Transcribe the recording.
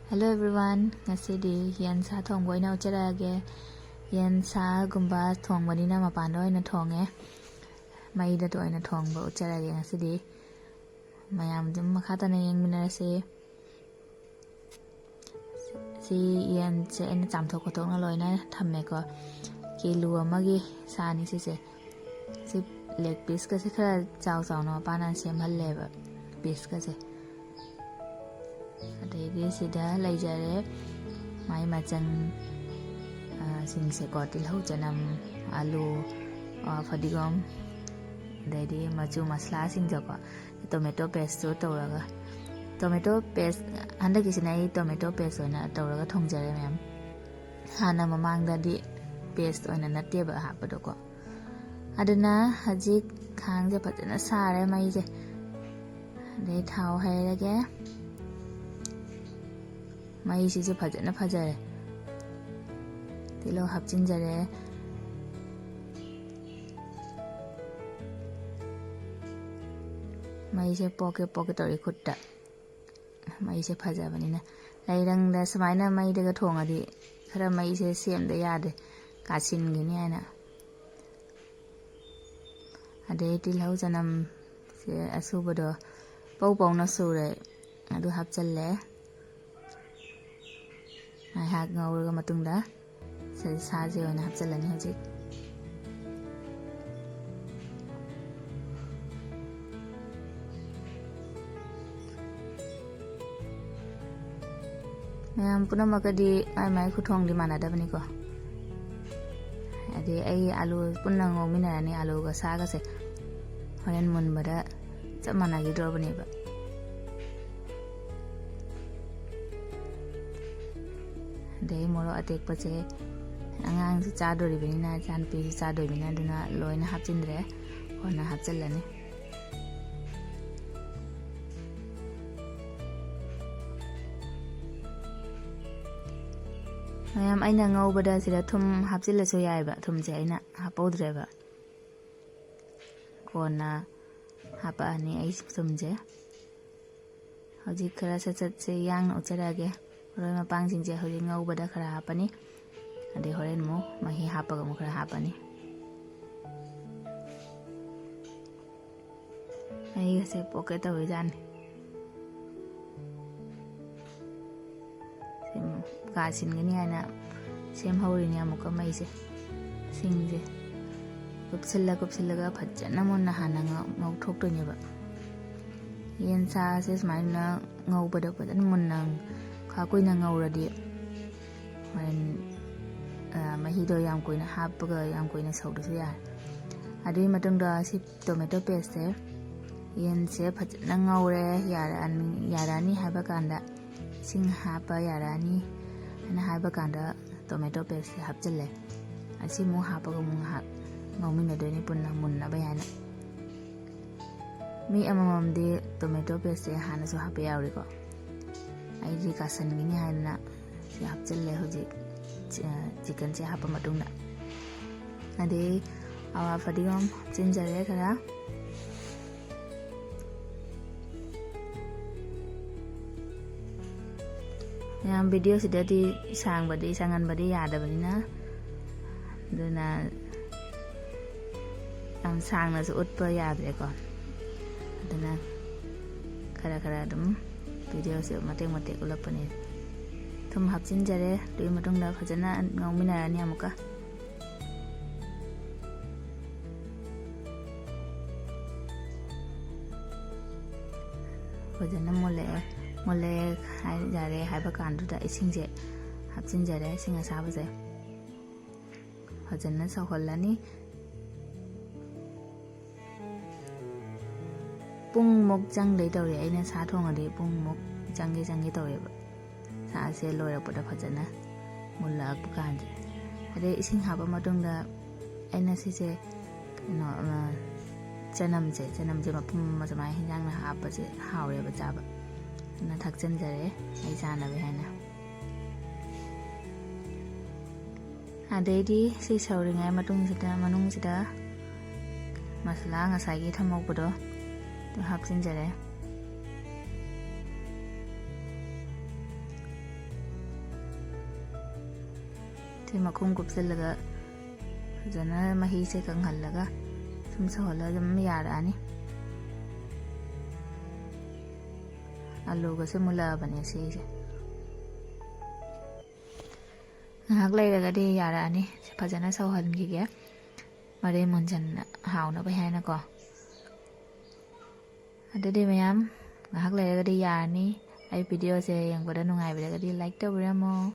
Hello everyone, ngasidi yen sa thongba oina ucharage. Yen sa gumba thongbanina mapanda oina thonge. Maida to oina thongba ucharage ngasidi. Mayam dum makhatana yengminarase. Si yen se ena chamthok khotok na loina thamme ko. Kilo amagi sa ni se. Si leg piece ka se khara chaw chaw no pana semhalle ba piece ka se. ꯑꯗꯩꯗꯤ ꯁꯤꯗ ꯂꯩꯖꯔꯦ ꯃꯥꯏ ꯃꯆꯜ ꯁꯤꯡꯁꯦꯀꯣ ꯇꯤꯜꯍꯧ ꯆꯅꯝ ꯑꯂꯨ ꯐꯗꯤꯒꯣꯝ ꯑꯗꯩꯗꯤ ꯃꯆꯨ ꯃꯁꯂꯥꯁꯤꯡꯗꯀꯣ ꯇꯣꯃꯦꯇꯣ ꯄꯦꯁꯇꯨ ꯇꯧꯔꯒ ꯇꯣꯃꯦꯇꯣ ꯄꯦꯁ ꯍꯟꯗꯛꯀꯤꯁꯤꯅ ꯑꯩ ꯇꯣꯃꯦꯇꯣ ꯄꯦꯁ ꯑꯣꯏꯅ ꯇꯧꯔꯒ ꯊꯣꯡꯖꯔꯦ ꯃꯌꯥꯝ ꯍꯥꯟꯅ ꯃꯃꯥꯡꯗꯗꯤ ꯄꯦꯁ ꯑꯣꯏꯅ ꯅꯠꯇꯦꯕ ꯍꯥꯞꯄꯗꯣꯀꯣ ꯑꯗꯨꯅ ꯍꯧꯖꯤꯛ ꯈꯥꯡꯁꯦ ꯐꯖꯅ ꯁꯥꯔꯦ ꯃꯩꯁꯦ ꯑꯗꯩ ꯊꯥꯎ ꯍꯩꯔꯒꯦ ꯃꯩꯁꯤꯁꯨ ꯐꯖꯅ ꯐꯖꯔꯦ ꯇꯤꯜꯍꯧ ꯍꯥꯞꯆꯤꯟꯖꯔꯦ ꯃꯩꯁꯦ ꯄꯣꯛꯀꯦ ꯇꯧꯔꯤ ꯈꯨꯠꯇ ꯃꯩꯁꯦ ꯐꯖꯕꯅꯤꯅ ꯂꯩꯔꯪꯗ ꯁꯨꯃꯥꯏꯅ ꯃꯩꯗꯒ ꯊꯣꯡꯉꯗꯤ ꯈꯔ ꯃꯩꯁꯦ ꯁꯦꯝꯗ ꯌꯥꯗꯦ ꯀꯥꯁꯤꯟꯒꯤꯅꯤ ꯍꯥꯏꯅ ꯑꯗꯩ ꯇꯤꯜꯍꯧ ꯆꯅꯝ ꯁꯦ ꯑꯁꯨꯕꯗꯣ ꯄꯧꯅ ꯁꯨꯔꯦ ꯑꯗꯨ ꯍꯥꯞꯆꯜꯂꯦ ꯉꯥꯏꯍꯥꯛ ꯉꯧꯔꯒ ꯃꯇꯨꯡꯗ ꯁꯥꯁꯦ ꯑꯣꯏꯅ ꯍꯥꯞꯆꯜꯂꯅꯤ ꯍꯧꯖꯤꯛ ꯃꯌꯥꯝ ꯄꯨꯝꯅꯃꯛꯀꯗꯤ ꯃꯥꯏ ꯈꯨꯊꯣꯡꯗꯤ ꯃꯥꯟꯅꯗꯕꯅꯤꯀꯣ ꯑꯗꯩ ꯑꯩ ꯑꯂꯨ ꯄꯨꯟꯅ ꯉꯧꯃꯤꯟꯅꯔꯅꯤ ꯑꯂꯨꯒ ꯁꯥꯒꯁꯦ ꯍꯣꯔꯦꯟ ꯃꯨꯟꯕꯗ ꯆꯞ ꯃꯥꯟꯅꯈꯤꯗ꯭ꯔꯕꯅꯦꯕ ꯑꯗꯩ ꯃꯣꯔꯣꯛ ꯑꯇꯦꯛꯄꯁꯦ ꯑꯉꯥꯡꯁꯨ ꯆꯥꯗꯣꯔꯤꯕꯅꯤꯅ ꯏꯆꯥꯅꯨꯄꯤꯁꯨ ꯆꯥꯗꯣꯏꯕꯅꯤꯅ ꯑꯗꯨꯅ ꯂꯣꯏꯅ ꯍꯥꯞꯆꯤꯟꯗ꯭ꯔꯦ ꯀꯣꯟꯅ ꯍꯥꯞꯆꯤꯜꯂꯅꯤ ꯃꯌꯥꯝ ꯑꯩꯅ ꯉꯧꯕꯗ ꯁꯤꯗ ꯊꯨꯝ ꯍꯥꯞꯆꯤꯜꯂꯁꯨ ꯌꯥꯏꯕ ꯊꯨꯝꯁꯦ ꯑꯩꯅ ꯍꯥꯞꯄꯧꯗ꯭ꯔꯦꯕ ꯀꯣꯟꯅ ꯍꯥꯞꯄꯛꯑꯅꯤ ꯑꯩ ꯊꯨꯝꯁꯦ ꯍꯧꯖꯤꯛ ꯈꯔ ꯁꯠꯁꯦ ꯌꯥꯡꯅ ꯎꯠꯆꯔꯛꯑꯒꯦ ꯃꯔꯣꯏ ꯃꯄꯥꯡꯁꯤꯡꯁꯦ ꯍꯧꯖꯤꯛ ꯉꯧꯕꯗ ꯈꯔ ꯍꯥꯞꯄꯅꯤ ꯑꯗꯩ ꯍꯣꯔꯦꯟ ꯑꯃꯨꯛ ꯃꯍꯤ ꯍꯥꯞꯄꯒ ꯑꯃꯨꯛ ꯈꯔ ꯍꯥꯞꯄꯅꯤ ꯃꯍꯤꯒꯁꯦ ꯄꯣꯛꯀꯦ ꯇꯧꯔꯤꯖꯥꯠꯅꯤ ꯀꯥꯁꯤꯟꯒꯅꯤ ꯍꯥꯏꯅ ꯁꯦꯝꯍꯧꯔꯤꯅꯤ ꯑꯃꯨꯛꯀ ꯃꯩꯁꯦ ꯁꯤꯡꯁꯦ ꯀꯨꯞꯁꯤꯜꯂꯒ ꯐꯖꯅ ꯃꯨꯟꯅ ꯍꯥꯟꯅ ꯉꯧꯊꯣꯛꯇꯣꯏꯅꯦꯕ ꯌꯦꯟ ꯁꯥꯁꯦ ꯁꯨꯃꯥꯏꯅ ꯉꯧꯕꯗ ꯐꯖꯅ ꯃꯨꯟꯅ ꯈꯔ ꯀꯨꯏꯅ ꯉꯧꯔꯗꯤ ꯍꯣꯔꯦꯟ ꯃꯍꯤꯗꯣ ꯌꯥꯝ ꯀꯨꯏꯅ ꯍꯥꯞꯄꯒ ꯌꯥꯝ ꯀꯨꯏꯅ ꯁꯧꯗ꯭ꯔꯁꯨ ꯌꯥꯔꯦ ꯑꯗꯨꯒꯤ ꯃꯇꯨꯡꯗ ꯁꯤ ꯇꯣꯃꯦꯇꯣ ꯄꯦꯁꯁꯦ ꯌꯦꯟꯁꯦ ꯐꯖꯅ ꯉꯧꯔꯦ ꯌꯥꯔꯛꯑꯅꯤ ꯍꯥꯏꯕ ꯀꯥꯟꯗ ꯏꯁꯤꯡ ꯍꯥꯞꯄ ꯌꯥꯔꯛꯑꯅꯤ ꯍꯥꯏꯅ ꯍꯥꯏꯕ ꯀꯥꯟꯗ ꯇꯣꯃꯦꯇꯣ ꯄꯦꯁꯁꯦ ꯍꯥꯞꯆꯤꯜꯂꯦ ꯑꯁꯤ ꯑꯃꯨꯛ ꯍꯥꯞꯄꯒ ꯑꯃꯨꯛ ꯉꯥꯏꯍꯥꯛ ꯉꯧꯃꯤꯟꯅꯗꯣꯏꯅꯤ ꯄꯨꯟꯅ ꯃꯨꯟꯅꯕ ꯍꯥꯏꯅ ꯃꯤ ꯑꯃꯃꯝꯗꯤ ꯇꯣꯃꯦꯇꯣ ꯄꯦꯁꯁꯦ ꯍꯥꯟꯅꯁꯨ ꯍꯥꯞꯄ ꯌꯥꯎꯔꯤꯀꯣ ꯑꯩꯗꯤ ꯀꯥꯁꯟꯒꯤꯅꯤ ꯍꯥꯏꯗꯅ ꯁꯤ ꯍꯥꯞꯆꯤꯜꯂꯦ ꯍꯧꯖꯤꯛ ꯆꯤꯛꯀꯟꯁꯦ ꯍꯥꯞꯄ ꯃꯇꯨꯡꯗ ꯑꯗꯩ ꯑꯋꯥ ꯐꯗꯤꯒꯣꯝ ꯍꯥꯞꯆꯤꯟꯖꯔꯦ ꯈꯔ ꯃꯌꯥꯝ ꯚꯤꯗꯤꯑꯣꯁꯤꯗꯗꯤ ꯁꯪꯍꯟꯕꯗꯤ ꯌꯥꯗꯕꯅꯤꯅ ꯑꯗꯨꯅ ꯌꯥꯝ ꯁꯥꯡꯅꯁꯨ ꯎꯠꯄ ꯌꯥꯗ꯭ꯔꯦꯀꯣ ꯑꯗꯨꯅ ꯈꯔ ꯑꯗꯨꯝ ꯚꯤꯗꯤꯑꯣꯁꯦ ꯃꯇꯦꯛ ꯎꯠꯂꯛꯄꯅꯤ ꯊꯨꯝ ꯍꯥꯞꯆꯤꯟꯖꯔꯦ ꯑꯗꯨꯒꯤ ꯃꯇꯨꯡꯗ ꯐꯖꯅ ꯉꯧꯃꯤꯟꯅꯔꯅꯤ ꯑꯃꯨꯛꯀ ꯐꯖꯅ ꯃꯨꯜꯂꯛꯑꯦ ꯌꯥꯔꯦ ꯍꯥꯏꯕ ꯀꯥꯟꯗꯨꯗ ꯏꯁꯤꯡꯁꯦ ꯍꯥꯞꯆꯤꯟꯖꯔꯦ ꯏꯁꯤꯡ ꯑꯁꯥꯕꯁꯦ ꯐꯖꯅ ꯁꯧꯍꯜꯂꯅꯤ ꯄꯨꯡꯃꯨꯛ ꯆꯪꯗꯣꯏ ꯇꯧꯔꯦ ꯑꯩꯅ ꯁꯥ ꯊꯣꯡꯉꯗꯤ ꯄꯨꯡꯃꯨꯛ ꯆꯪꯒꯦ ꯇꯧꯋꯦꯕ ꯁꯥꯁꯦ ꯂꯣꯏꯔꯛꯄꯗ ꯐꯖꯅ ꯃꯨꯜꯂꯛꯄ ꯀꯥꯟꯁꯦ ꯑꯗꯩ ꯏꯁꯤꯡ ꯍꯥꯞꯄ ꯃꯇꯨꯡꯗ ꯑꯩꯅ ꯁꯤꯁꯦ ꯆꯅꯝꯁꯦ ꯃꯄꯨꯝ ꯑꯃ ꯁꯨꯃꯥꯏꯅ ꯍꯤꯟꯖꯥꯡꯅ ꯍꯥꯞꯄꯁꯦ ꯍꯥꯎꯔꯦꯕ ꯆꯥꯕ ꯑꯗꯨꯅ ꯊꯥꯛꯆꯤꯟꯖꯔꯦ ꯑꯩ ꯆꯥꯅꯕ ꯍꯥꯏꯅ ꯑꯗꯩꯗꯤ ꯁꯤ ꯁꯧꯔꯤꯉꯩ ꯃꯅꯨꯡꯁꯤꯗ ꯃꯁꯂꯥ ꯉꯁꯥꯏꯒꯤ ꯊꯝꯍꯧꯕꯗꯣ ꯍꯥꯞꯆꯤꯟꯖꯔꯦ ꯁꯤ ꯃꯈꯨꯝ ꯀꯨꯞꯁꯤꯜꯂꯒ ꯐꯖꯅ ꯃꯍꯤꯁꯦ ꯀꯪꯍꯜꯂꯒ ꯁꯨꯝ ꯁꯧꯍꯜꯂꯒ ꯑꯗꯨꯝ ꯌꯥꯔꯛꯑꯅꯤ ꯑꯂꯨꯒꯁꯦ ꯃꯨꯜꯂꯛꯑꯕꯅꯦ ꯁꯤꯁꯦ ꯉꯥꯏꯍꯥꯛ ꯂꯩꯔꯒꯗꯤ ꯌꯥꯔꯛꯑꯅꯤ ꯐꯖꯅ ꯁꯧꯍꯟꯈꯤꯒꯦ ꯃꯔꯦ ꯃꯨꯟꯖꯟꯅ ꯍꯥꯎꯅꯕ ꯍꯥꯏꯅꯀꯣ ꯑꯗꯨꯗꯤ ꯃꯌꯥꯝ ꯉꯥꯏꯍꯥꯛ ꯂꯩꯔꯒꯗꯤ ꯌꯥꯔꯅꯤ ꯑꯩ ꯚꯤꯗꯤꯑꯣꯁꯦ ꯌꯦꯡꯕꯗ ꯅꯨꯡꯉꯥꯏꯕꯤꯔꯒꯗꯤ ꯂꯥꯏꯛ ꯇꯧꯕꯤꯔꯝꯃꯣ